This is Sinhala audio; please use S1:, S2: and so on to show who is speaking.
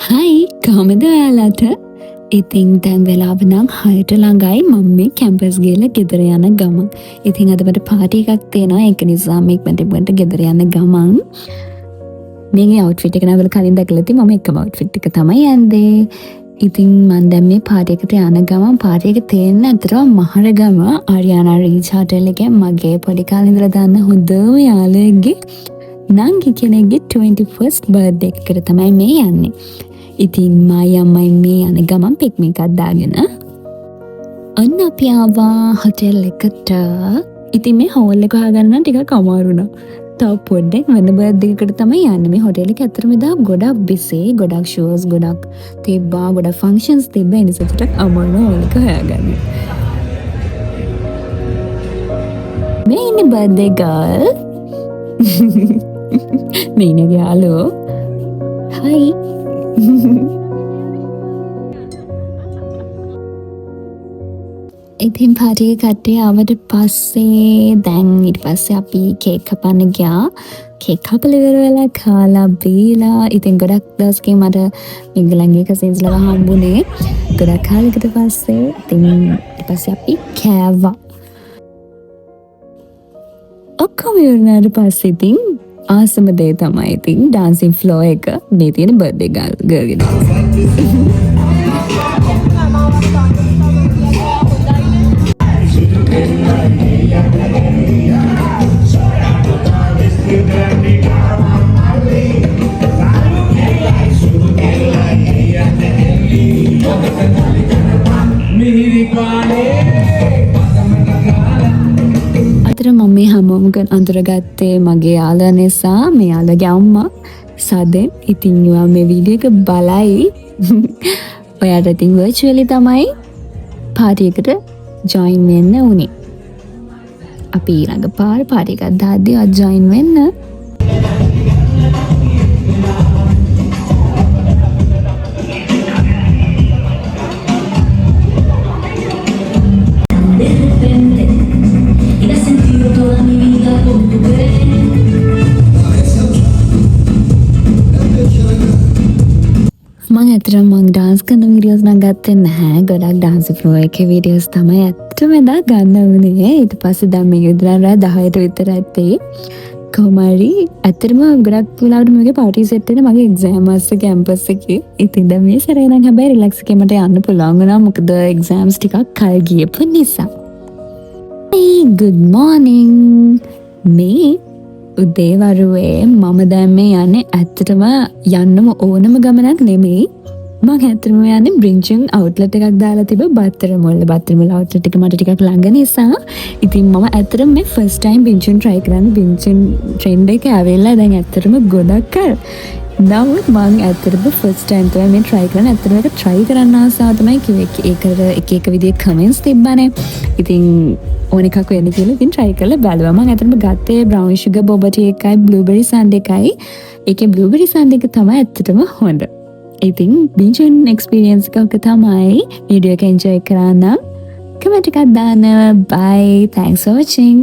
S1: හයි කොහමද ඔයාලට? ඉතින් දැන් වෙලාව නම් 6ට ළඟයි මම මේ කැම්පස් ගිහලා ගෙදර යන ගමන්. ඉතින් අද මට පාටි එකක් තියෙනවා ඒක නිසා මේ ඉක්මනට ගෙදර යන ගමන් මේ අවුට්ෆිට් එක නම් කලින් දැකලා තියෙ මම එකම අවුට්ෆිට් එක තමයි ඇන්දේ. ඉතින් මම දැන් මේ පාටි එකට යන ගමන් පාටි එක තියෙන අතරම මහරගම ආරියානා රීච් හෝටල් එකේ මගේ පොඩි කාලේ ඉඳලා දන්න හොඳම යාළුවෙක්ගේ නංගි කෙනෙක්ගේ 21st බර්ත්ඩේ එකට තමයි මේ යන්නේ. ඉතින් මායි අම්මයි මේ යන ගමන් පික්නික් එකක් දාගෙන අන්න අපි ආවා හොටෙල් එකට. ඉතින් මේ හෝල් එක හොයාගන්න ටිකක් අමාරු වුණා. තව පොඩ්ඩක් වෙන බර්ත්ඩේ එකකට තමයි යන්නේ. මේ හොටෙල් එක ඇත්තටම එදා ගොඩක් බිසි, ගොඩක් ෂෝස් ගොඩක් තිබ්බා, ගොඩක් ෆන්ක්ෂන්ස් තිබ්බා. ඒ නිසා ටිකක් අමාරු වුණා හෝල් එක හොයාගන්න. මේ ඉන්නේ බර්ත්ඩේ ගර්ල්. මේ ඉන්නේ යාළුවෝ. හයි. ඉතින් පාටි එක කට්ටිය ආවට පස්සේ දැන් ඊට පස්සේ අපි කේක් කපන්න ගියා. කේක් කපලා ඉවර වෙලා කාලා බීලා ඉතින් ගොඩක් දවසකින් මට මිගලන්ගේ කසින්ස්ලා හම්බුනේ. ගොඩක් කාලයකට පස්සේ ඉතින් ඊට පස්සේ අපි කෑවා. ඔක්කොම ඉවරනාට පස්සේ ඉතින් ආසම දේ තමයි ඉතින් ඩාන්සින් ෆ්ලෝ එක මේ තියෙන බර්ත්ඩේ ගර්ල් ගෙදර. අතර මම මේ හැමෝම අඳුරගත්තේ මගේ යාළුවා නිසා. මේ යාළුවාගේ අම්මා සදෙන්. ඉතින් ඔයා මේ වීඩියෝ එක බලයි. ඔයාට ඉතින් virtually තමයි පාටි එකට join වෙන්න උනේ. අපි ඊළඟ පාර පාටි එකක් දාද්දී ඔයා join වෙන්න. මම ඇත්තටම ඩාන්ස් කරන වීඩියෝස් නම් ගත්තේ නැහැ. ගොඩක් ඩාන්ස් ෆ්ලෝ එකේ වීඩියෝස් තමයි ඇත්තටම එදා ගන්න උනේ. ඊට පස්සේ දැන් මේ ඉදලා රෑ 10ට විතර ඇත්තේ. කොහොම හරි ඇත්තටම ගොඩක් වෙලාවට මගේ පාටි සෙට් එක මගේ එක්සෑම් අස්ස කැම්පස් එකේ. ඉතින් දැන් මේ සැරේ නම් හැබැයි රිලැක්ස් එකේ මට යන්න පුළුවන් වුණා. මොකද එක්සෑම්ස් ටිකක් කල් ගියපු නිසා. Hey, good morning. මේ උදේවරුවේ මම දැන් මේ යන්නේ ඇත්තටම යන්නම ඕනම ගමනක් නෙමෙයි. මම ඇත්තටම යන්නේ බ්‍රින්චන් අවුට්ලට් එකක් දාලා තිබ්බ බත්තර මොල්ල අවුට්ලට් එක මට ටිකක් ළඟ නිසා. ඉතින් මම ඇත්තටම මේ ෆස්ට් ටයිම් බ්‍රින්චන් try කරන්නේ. බ්‍රින්චන් ට්‍රෙන්ඩ් එක ඇවිල්ලා දැන් ඇත්තටම ගොඩක් කල්. නමුත් මම ඇත්තටම ෆස්ට් ටයිම් තමයි මේ try කරන්නේ. ඇත්තටම ඒක try කරන්න ආසාව තමයි කිව්වේ. ඒකට එක විදිහේ කමෙන්ට්ස් තිබ්බනේ. ඉතින් ඕන එකක් වෙන්න කියලා ඉතින් try කරලා බැලුවා. මම ඇත්තටම ගත්තේ brown sugar boba tea එකයි blueberry sundae එකයි. ඒකේ blueberry sundae එක තමයි ඇත්තටම හොඳ. ඉතින් බින්චන් experience එකක තමයි වීඩියෝ එක enjoy කරා නම් කමෙන්ට් එකක් දාන්න. Bye. Thanks for watching.